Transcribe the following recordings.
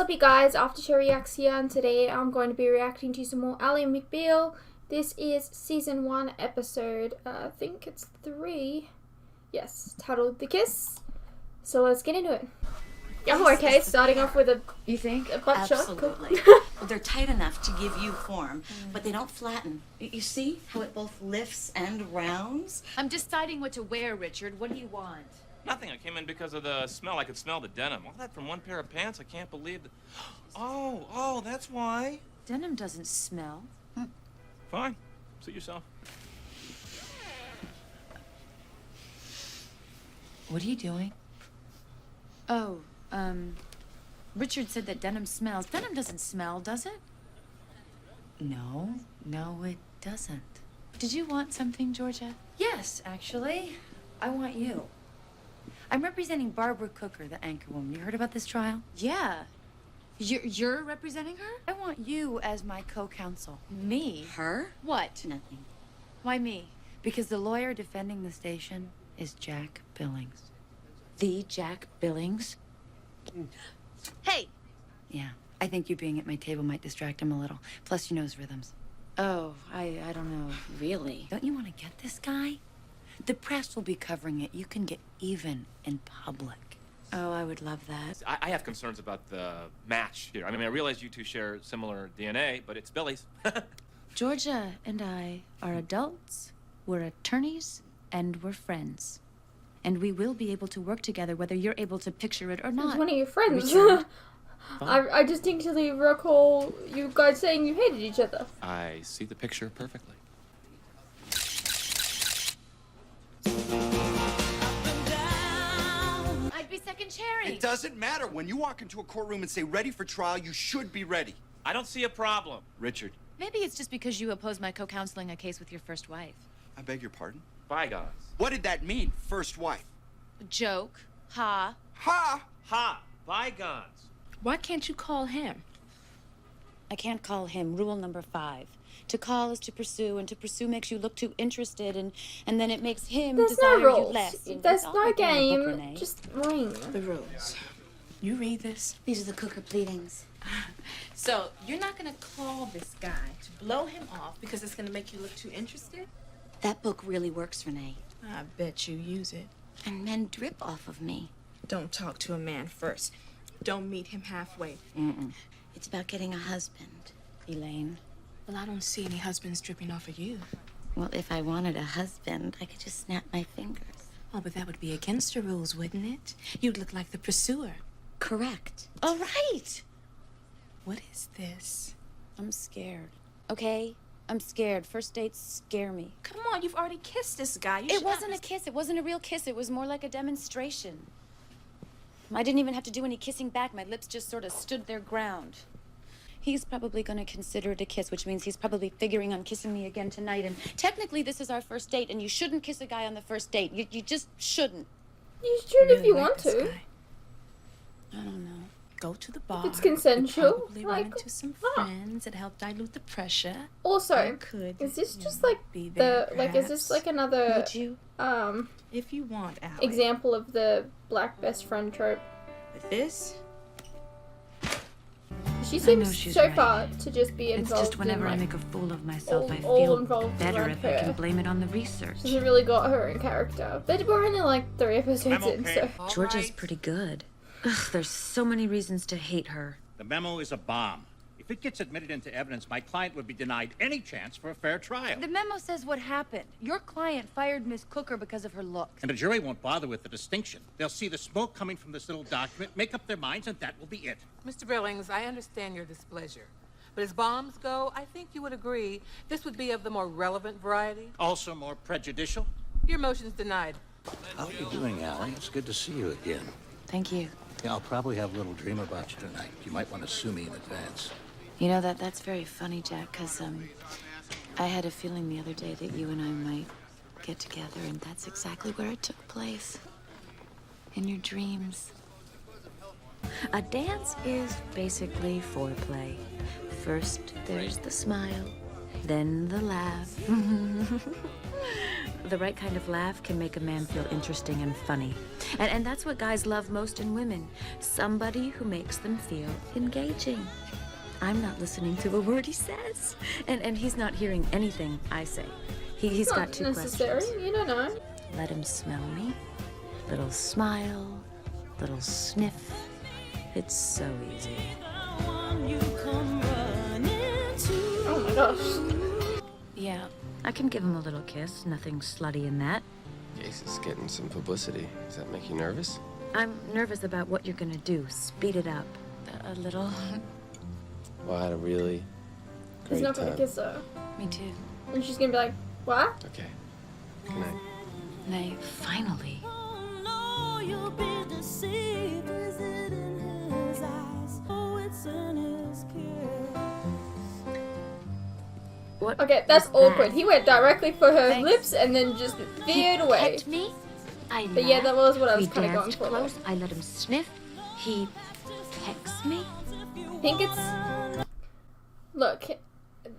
What's up, you guys? After Show Reacts here, and today I'm going to be reacting to some more Ally McBeal. This is season 1 episode, I think it's 3. Yes, titled The Kiss. So let's get into it. Oh, okay, starting off with a butt shot. Absolutely. Well, they're tight enough to give you form, but they don't flatten. You see how it both lifts and rounds? I'm deciding what to wear, Richard. What do you want? Nothing. I came in because of the smell. I could smell the denim. All that from one pair of pants. I can't believe that. Oh, that's why. Denim doesn't smell. Fine. Suit yourself. What are you doing? Oh, Richard said that denim smells. Denim doesn't smell, does it? No, it doesn't. Did you want something, Georgia? Yes, actually. I want you. I'm representing Barbara Cooker, the anchor woman. You heard about this trial? Yeah. You're representing her? I want you as my co-counsel. Me? Her? What? Nothing. Why me? Because the lawyer defending the station is Jack Billings. The Jack Billings? Hey! Yeah, I think you being at my table might distract him a little. Plus, he knows rhythms. Oh, I don't know. Really? Don't you want to get this guy? The press will be covering it. You can get even in public. Oh, I would love that. I have concerns about the match here. I mean, I realize you two share similar DNA, but it's Billy's. Georgia and I are adults, we're attorneys, and we're friends. And we will be able to work together whether you're able to picture it or not. It's one of your friends. Richard. I distinctly recall you guys saying you hated each other. I see the picture perfectly. I'd be second chairing. It doesn't matter. When you walk into a courtroom and say ready for trial, you should be ready. I don't see a problem. Richard, Maybe it's just because you oppose my co-counseling a case with your first wife. I beg your pardon? Bygones. What did that mean, first wife? Joke. Ha. Ha! Ha! Bygones. Why can't you call him? I can't call him. Rule number 5. To call is to pursue, and to pursue makes you look too interested, and then it makes him There's desire no you rules. less. There's It's no all written in the book, game. Renee. Just ring. The rules. You read this? These are the Cooker pleadings. So, you're not gonna call this guy to blow him off because it's gonna make you look too interested? That book really works, Renee. I bet you use it. And men drip off of me. Don't talk to a man first. Don't meet him halfway. It's about getting a husband, Elaine. Well, I don't see any husbands dripping off of you. Well, if I wanted a husband, I could just snap my fingers. Oh, but that would be against the rules, wouldn't it? You'd look like the pursuer. Correct. All right. What is this? I'm scared. Okay? I'm scared. First dates scare me. Come on, you've already kissed this guy. It wasn't a kiss. It wasn't a real kiss. It was more like a demonstration. I didn't even have to do any kissing back. My lips just sort of stood their ground. He's probably going to consider it a kiss, which means he's probably figuring on kissing me again tonight. And technically, this is our first date, and you shouldn't kiss a guy on the first date. You just shouldn't. You should if you like want this to. guy. I don't know. Go to the bar. It's consensual, Probably like, run into some ah. friends that help dilute the pressure. Also, You could, is this you just know, like be the there, is this perhaps. like another Would you? If you want, Ally. example of the black best friend trope? With this, She know seems she's so right. far to just be It's involved just whenever in, I like, make a fool of myself, I all feel involved better around if I her. can blame it on the research. She hasn't really got her own character. But we're only like 3 episodes in, so Georgia's pretty good. Ugh, there's so many reasons to hate her. The memo is a bomb. If it gets admitted into evidence, my client would be denied any chance for a fair trial. The memo says what happened. Your client fired Miss Cooker because of her looks. And the jury won't bother with the distinction. They'll see the smoke coming from this little document, make up their minds, and that will be it. Mr. Billings, I understand your displeasure. But as bombs go, I think you would agree this would be of the more relevant variety. Also more prejudicial. Your motion's denied. How are you doing, Ally? It's good to see you again. Thank you. Yeah, I'll probably have a little dream about you tonight. You might want to sue me in advance. You know, that's very funny, Jack, because, I had a feeling the other day that you and I might get together, and that's exactly where it took place. In your dreams. A dance is basically foreplay. First, there's the smile, then the laugh. The right kind of laugh can make a man feel interesting and funny. And that's what guys love most in women. Somebody who makes them feel engaging. I'm not listening to a word he says. And he's not hearing anything I say. He's got two necessary. questions. You don't know. Let him smell me. Little smile. Little sniff. It's so easy. Oh my gosh. Yeah, I can give him a little kiss. Nothing slutty in that. Ace is getting some publicity. Does that make you nervous? I'm nervous about what you're gonna do. Speed it up. A little. Well, I had a really great He's not gonna time. kiss her. Me too. And she's gonna be like, what? Okay. Good night. Nay, finally. What? Okay, that's was that? awkward. He went directly for her Thanks. lips and then just veered away. Pecked me. I But yeah, that was what I was we kind of going danced for. close. I let him sniff. He pecks me. I think it's... Look,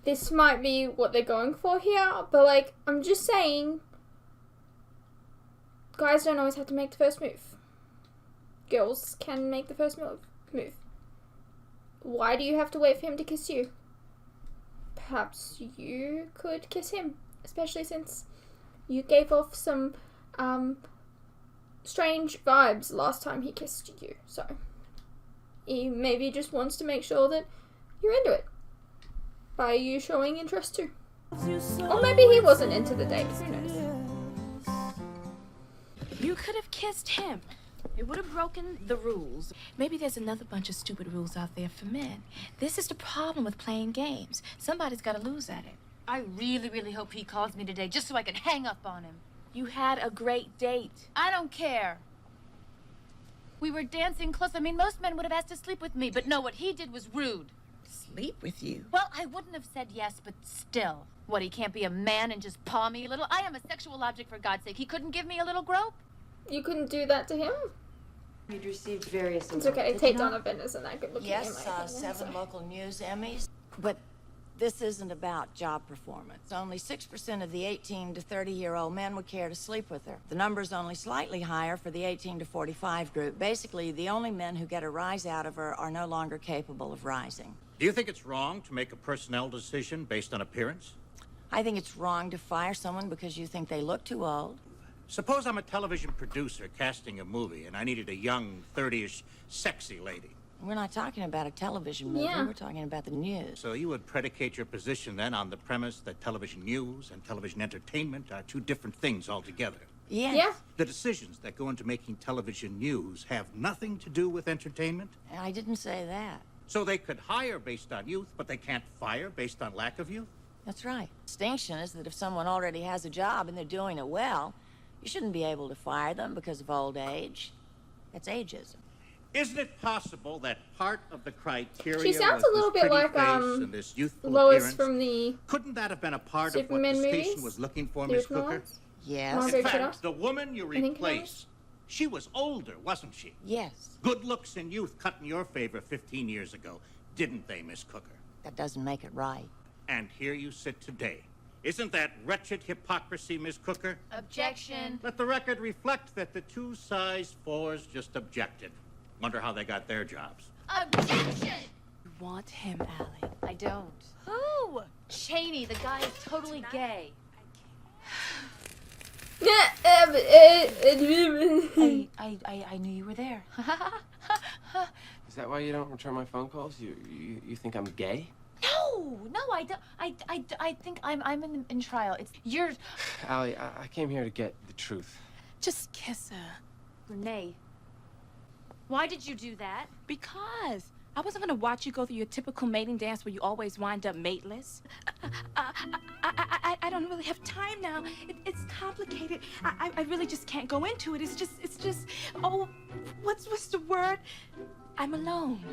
this might be what they're going for here, but like, I'm just saying, guys don't always have to make the first move. Girls can make the first move. Why do you have to wait for him to kiss you? Perhaps you could kiss him, especially since you gave off some strange vibes last time he kissed you. So he maybe just wants to make sure that you're into it by you showing interest too. Or maybe he wasn't into the date. Who knows? You could have kissed him. It would have broken the rules. Maybe there's another bunch of stupid rules out there for men. This is the problem with playing games. Somebody's got to lose at it. I really, really hope he calls me today just so I can hang up on him. You had a great date. I don't care. We were dancing close. I mean, most men would have asked to sleep with me, but no, what he did was rude. Sleep with you? Well, I wouldn't have said yes, but still. What, he can't be a man and just paw me a little? I am a sexual object, for God's sake. He couldn't give me a little grope? You couldn't do that to him? We'd received various It's okay. Tate Donovan isn't that good looking. Yes, in my opinion, 7 so. local news Emmys. But this isn't about job performance. Only 6% of the 18 to 30-year-old men would care to sleep with her. The number's only slightly higher for the 18 to 45 group. Basically, the only men who get a rise out of her are no longer capable of rising. Do you think it's wrong to make a personnel decision based on appearance? I think it's wrong to fire someone because you think they look too old. Suppose I'm a television producer casting a movie and I needed a young, 30-ish, sexy lady. We're not talking about a television movie. Yeah. We're talking about the news. So you would predicate your position then on the premise that television news and television entertainment are two different things altogether. Yes. Yeah. The decisions that go into making television news have nothing to do with entertainment? I didn't say that. So they could hire based on youth, but they can't fire based on lack of youth? That's right. Distinction is that if someone already has a job and they're doing it well, you shouldn't be able to fire them because of old age. That's ageism. Isn't it possible that part of the criteria She sounds was a little this bit pretty like face and this youthful Lois appearance? from the Couldn't that have been a part Superman of what the movies? station was looking for, The Miss original Cooker? ones? Yes. Margot In Kidder? fact, the woman you think it replaced, she was older, wasn't she? Yes. Good looks and youth cut in your favor 15 years ago, didn't they, Miss Cooker? That doesn't make it right. And here you sit today. Isn't that wretched hypocrisy, Miss Cooker? Objection. Let the record reflect that the 2 size 4s just objected. Wonder how they got their jobs. Objection! You want him, Ally. I don't. Who? Cheney, the guy is totally gay. I knew you were there. Is that why you don't return my phone calls? You think I'm gay? No, I don't. I think I'm in trial. It's you're Ally, I came here to get the truth. Just kiss her. Renee. Why did you do that? Because I wasn't gonna watch you go through your typical mating dance where you always wind up mateless. I don't really have time now. It's complicated. I really just can't go into it. It's just. Oh, what's the word? I'm alone.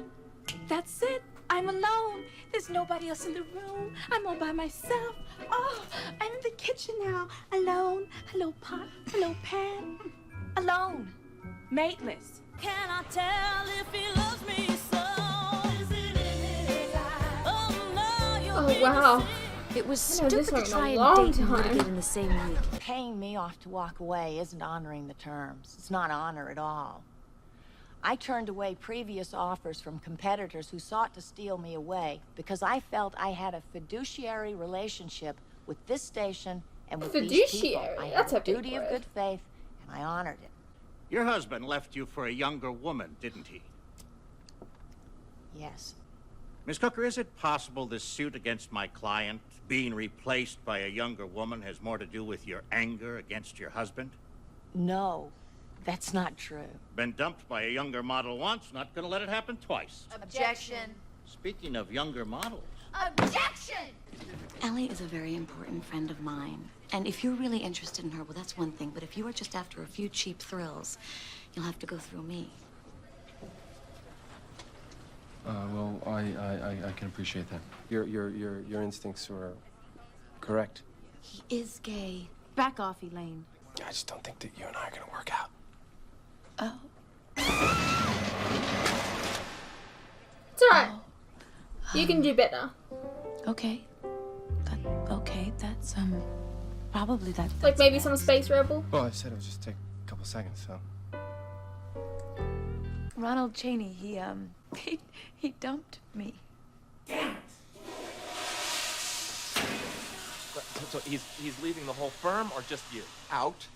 That's it. I'm alone. There's nobody else in the room. I'm all by myself. Oh, I'm in the kitchen now. Alone. Hello, pot. Hello, pan. Alone. Mateless. Can I tell if he loves me so? Is it in his eyes? Oh, no, Oh wow. It was I know stupid this to went try a and long date and time. litigate in the same week. Paying me off to walk away isn't honoring the terms. It's not honor at all. I turned away previous offers from competitors who sought to steal me away because I felt I had a fiduciary relationship with this station and with these people. Fiduciary? I had That's a a big duty of word. good faith, and I honored it. Your husband left you for a younger woman, didn't he? Yes. Miss Cooker, is it possible this suit against my client, being replaced by a younger woman, has more to do with your anger against your husband? No, that's not true. Been dumped by a younger model once, not gonna let it happen twice. Objection. Speaking of younger models. Objection! Ally is a very important friend of mine. And if you're really interested in her, well, that's one thing. But if you are just after a few cheap thrills, you'll have to go through me. Well, I can appreciate that. Your instincts were correct. He is gay. Back off, Elaine. I just don't think that you and I are gonna work out. Oh. It's alright. You can do better. Okay. Okay, that's, probably that. Like that's maybe best. some Space Rebel. Well, I said it would just take a couple seconds, so. Ronald Chaney, he dumped me. So he's leaving the whole firm or just you? Out.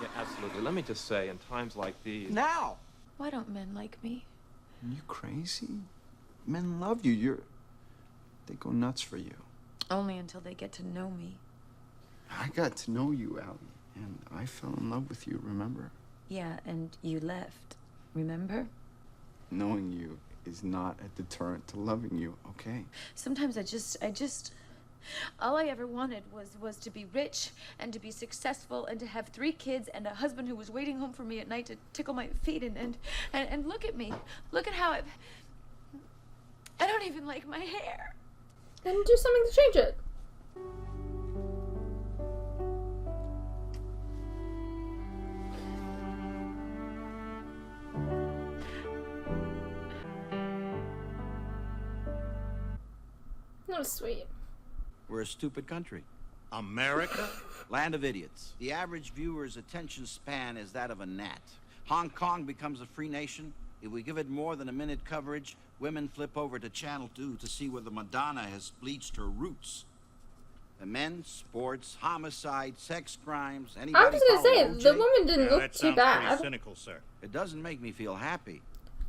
Yeah, absolutely. Let me just say, in times like these... Now. Why don't men like me? Are you crazy? Men love you. They go nuts for you. Only until they get to know me. I got to know you, Ally, and I fell in love with you, remember? Yeah, and you left. Remember? Knowing you is not a deterrent to loving you, okay? Sometimes I just all I ever wanted was to be rich and to be successful and to have 3 kids and a husband who was waiting home for me at night to tickle my feet and look at me. Look at how I don't even like my hair. Then do something to change it. That was sweet. We're a stupid country. America? Land of idiots. The average viewer's attention span is that of a gnat. Hong Kong becomes a free nation. If we give it more than a minute coverage, women flip over to Channel 2 to see whether Madonna has bleached her roots. The men, sports, homicide, sex crimes, anybody. I'm just gonna say, follow the OJ? woman didn't look that too sounds bad. pretty cynical, sir. It doesn't make me feel happy.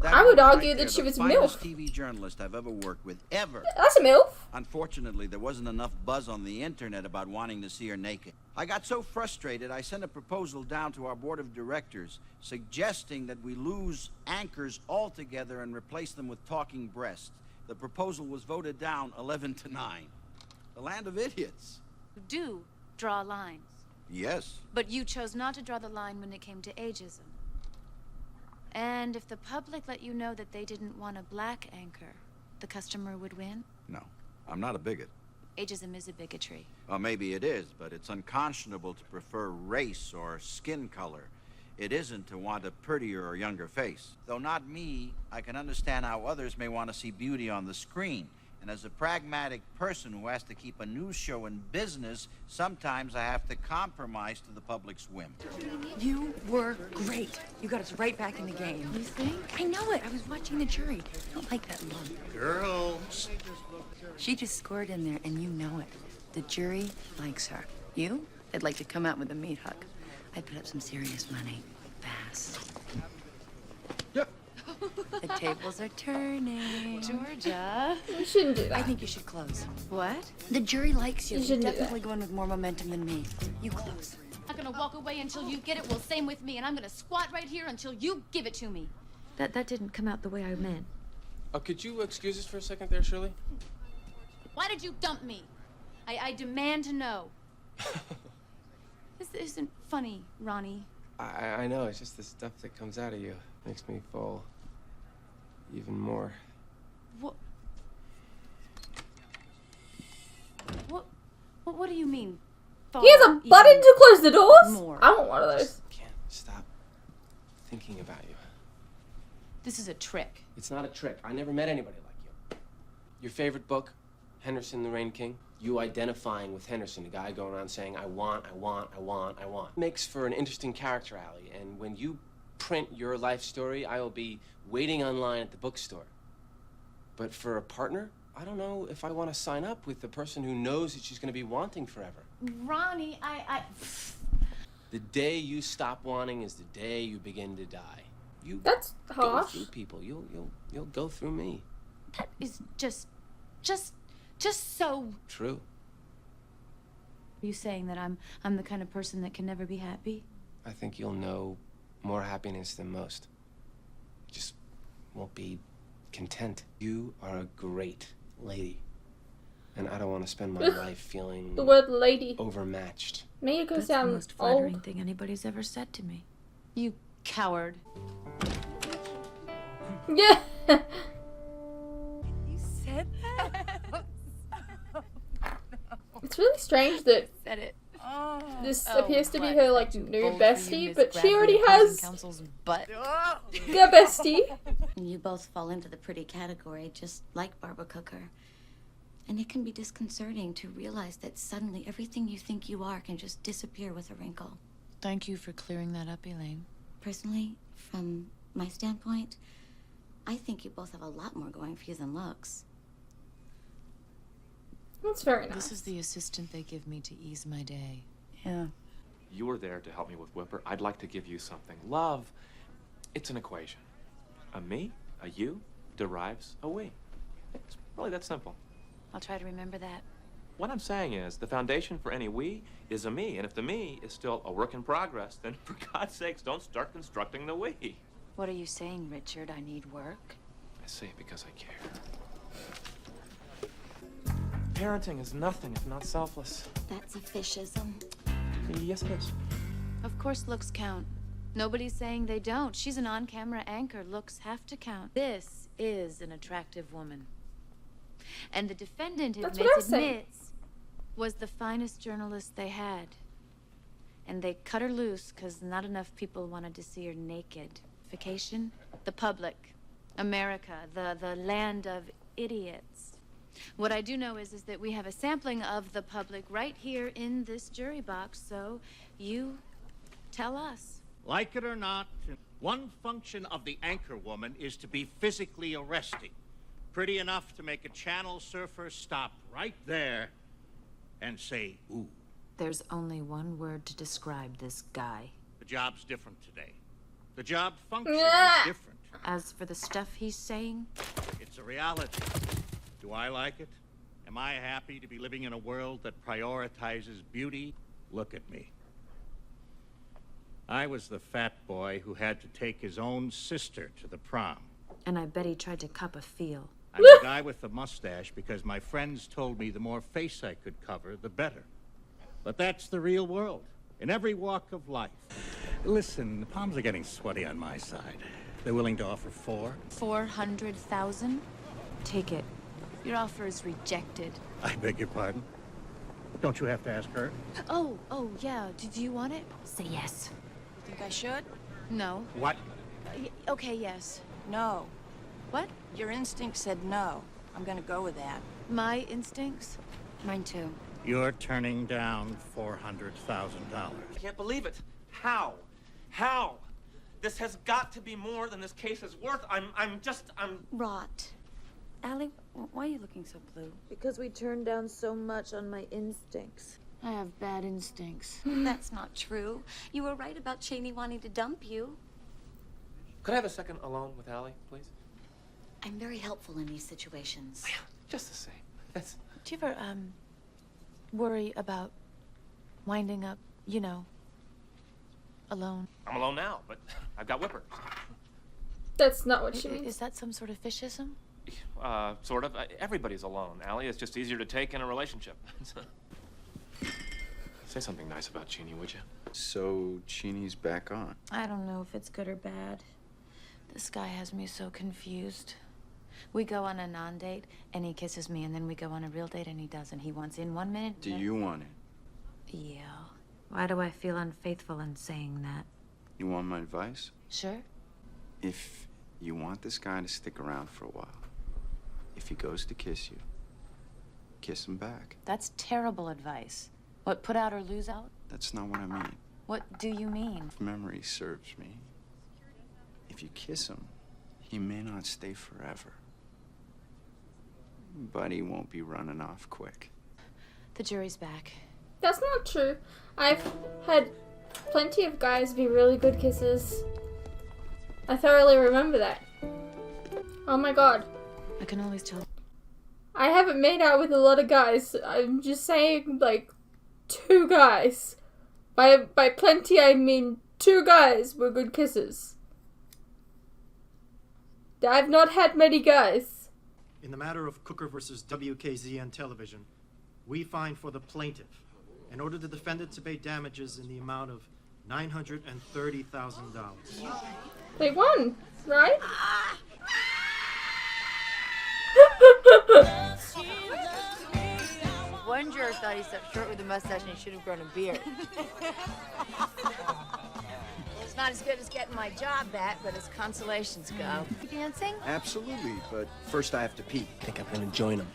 I would woman argue right that there, she the was finest MILF. TV journalist I've ever worked with, ever. That's a MILF. Unfortunately, there wasn't enough buzz on the internet about wanting to see her naked. I got so frustrated, I sent a proposal down to our board of directors suggesting that we lose anchors altogether and replace them with talking breasts. The proposal was voted down 11-9. The land of idiots. You do draw lines. Yes. But you chose not to draw the line when it came to ageism. And if the public let you know that they didn't want a black anchor, the customer would win? No, I'm not a bigot. Ageism is a bigotry. Well, maybe it is, but it's unconscionable to prefer race or skin color. It isn't to want a prettier or younger face. Though not me, I can understand how others may want to see beauty on the screen. And as a pragmatic person who has to keep a news show in business, sometimes I have to compromise to the public's whim. You were great. You got us right back in the game. You think? I know it. I was watching the jury. I don't like that look. Girls. She just scored in there, and you know it. The jury likes her. You? I'd like to come out with a meat hook. I'd put up some serious money. Fast. Yep. The tables are turning. Georgia. You shouldn't do that. I think you should close. What? The jury likes you. You You're shouldn't do definitely going with more momentum than me. You close. I'm not gonna walk away until you get it. Well, same with me. And I'm gonna squat right here until you give it to me. That didn't come out the way I meant. Could you excuse us for a second there, Shirley? Why did you dump me? I demand to know. This isn't funny, Ronnie. I know, it's just the stuff that comes out of you makes me fall even more. What do you mean? He has a button to close the doors? More. I want one of those. Can't stop thinking about you. This is a trick. It's not a trick. I never met anybody like you. Your favorite book, Henderson, the Rain King. You identifying with Henderson, the guy going around saying, I want, I want, I want, I want. Makes for an interesting character, Ally. And when you print your life story, I will be waiting online at the bookstore. But for a partner, I don't know if I want to sign up with the person who knows that she's going to be wanting forever. Ronnie, The day you stop wanting is the day you begin to die. You That's go harsh. through people. You'll go through me. That is just so... True. Are you saying that I'm the kind of person that can never be happy? I think you'll know more happiness than most. You just won't be content. You are a great lady. And I don't want to spend my life feeling The word lady. overmatched. Made it go That's the sound most flattering old. thing anybody's ever said to me. You coward. Yeah. You said that? It's really strange that Said it. this Oh, appears to be what? her like Too new bold for you, bestie, Miss but she Bradley, already opposing has counsel's butt. their bestie. And you both fall into the pretty category, just like Barbara Cooker. And it can be disconcerting to realize that suddenly everything you think you are can just disappear with a wrinkle. Thank you for clearing that up, Elaine. Personally, from my standpoint, I think you both have a lot more going for you than looks. That's very nice. This is the assistant they give me to ease my day. Yeah. You were there to help me with Whipper. I'd like to give you something. Love, it's an equation. A me, a you, derives a we. It's really that simple. I'll try to remember that. What I'm saying is, the foundation for any we is a me, and if the me is still a work in progress, then for God's sakes, don't start constructing the we. What are you saying, Richard? I need work? I say it because I care. Parenting is nothing if not selfless. That's a fishism. Yes, it is. Of course looks count. Nobody's saying they don't. She's an on-camera anchor. Looks have to count. This is an attractive woman. And the defendant That's what I was saying. admits was the finest journalist they had. And they cut her loose because not enough people wanted to see her naked. Vacation? The public. America. The land of idiots. What I do know is that we have a sampling of the public right here in this jury box, so you tell us. Like it or not, one function of the anchor woman is to be physically arresting. Pretty enough to make a channel surfer stop right there and say, ooh. There's only one word to describe this guy. The job's different today. The job function Yeah. is different. As for the stuff he's saying, It's a reality. Do I like it? Am I happy to be living in a world that prioritizes beauty? Look at me. I was the fat boy who had to take his own sister to the prom. and I bet he tried to cup a feel. I'm the guy with the mustache because my friends told me the more face I could cover, the better. But that's the real world, in every walk of life. Listen, the palms are getting sweaty on my side. They're willing to offer 4. 400,000? Take it. Your offer is rejected. I beg your pardon? Don't you have to ask her? Oh, yeah. Did you want it? Say yes. You think I should? No. What? Okay, yes. No. What? Your instinct said no. I'm gonna go with that. My instincts? Mine too. You're turning down $400,000. I can't believe it. How? How? This has got to be more than this case is worth. I'm Rot. Ally, why are you looking so blue? Because we turned down so much on my instincts. I have bad instincts. That's not true. You were right about Cheney wanting to dump you. Could I have a second alone with Ally, please? I'm very helpful in these situations. Just the same. That's... Do you ever, worry about winding up, alone? I'm alone now, but I've got Whipper. That's not what she means. Is that some sort of fishism? Sort of. Everybody's alone, Ally. It's just easier to take in a relationship. Say something nice about Cheney, would you? So, Cheney's back on. I don't know if it's good or bad. This guy has me so confused. We go on a non-date, and he kisses me, and then we go on a real date, and he doesn't. He wants in 1 minute. Do you want it? Yeah. Why do I feel unfaithful in saying that? You want my advice? Sure. If you want this guy to stick around for a while, if he goes to kiss you, kiss him back. That's terrible advice. What, put out or lose out? That's not what I mean. What do you mean? If memory serves me, if you kiss him, he may not stay forever. But he won't be running off quick. The jury's back. That's not true. I've had plenty of guys be really good kissers. I thoroughly remember that. Oh my god. I can always tell. I haven't made out with a lot of guys. I'm just saying, like, 2 guys. By plenty, I mean 2 guys were good kissers. I've not had many guys. In the matter of Cooker versus WKZN television, we find for the plaintiff and order the defendant to pay damages in the amount of $930,000. They won, right? One juror thought he stepped short with a mustache and he should have grown a beard. It's not as good as getting my job back, but as consolations go. You dancing? Absolutely, but first I have to pee. I think I'm gonna join him.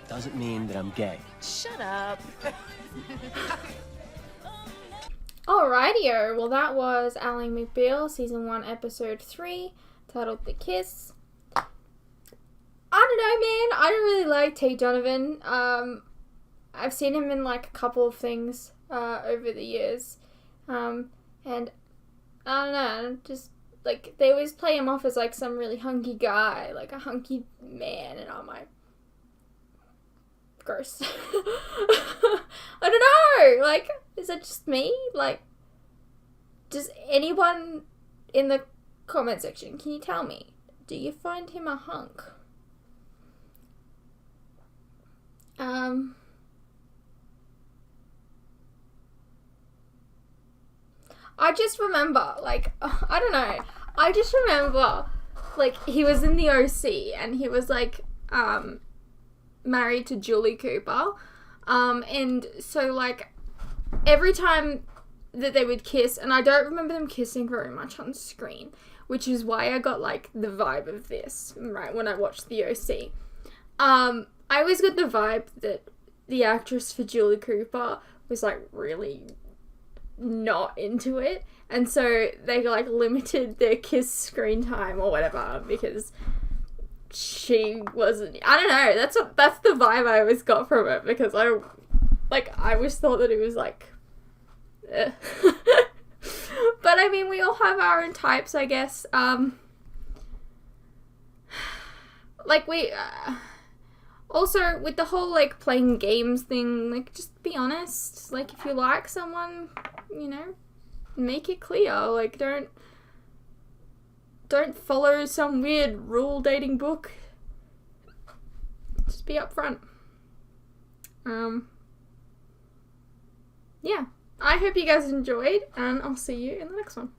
Doesn't mean that I'm gay. Shut up. Alrighty-o, well that was Ally McBeal, Season 1, Episode 3, titled The Kiss. I don't know, man, I don't really like Tate Donovan. I've seen him in like a couple of things over the years. And I don't know, just like they always play him off as like some really hunky guy, like a hunky man, and I'm like, gross. I don't know, like, is it just me? Like, does anyone in the comment section, can you tell me, do you find him a hunk? I just remember, like, I don't know, I just remember, like, he was in the OC, and he was, like, married to Julie Cooper, and so, like, every time that they would kiss, and I don't remember them kissing very much on screen, which is why I got, like, the vibe of this, right, when I watched the OC. I always got the vibe that the actress for Julie Cooper was, like, really not into it, and so they, like, limited their kiss screen time or whatever, because she wasn't, I don't know, that's the vibe I always got from it, because I always thought that it was, like, but I mean, we all have our own types, I guess. Like, we, also, with the whole, like, playing games thing, like, just be honest. Like, if you like someone, you know, make it clear. Like, don't follow some weird rule dating book. Just be upfront. Yeah. I hope you guys enjoyed, and I'll see you in the next one.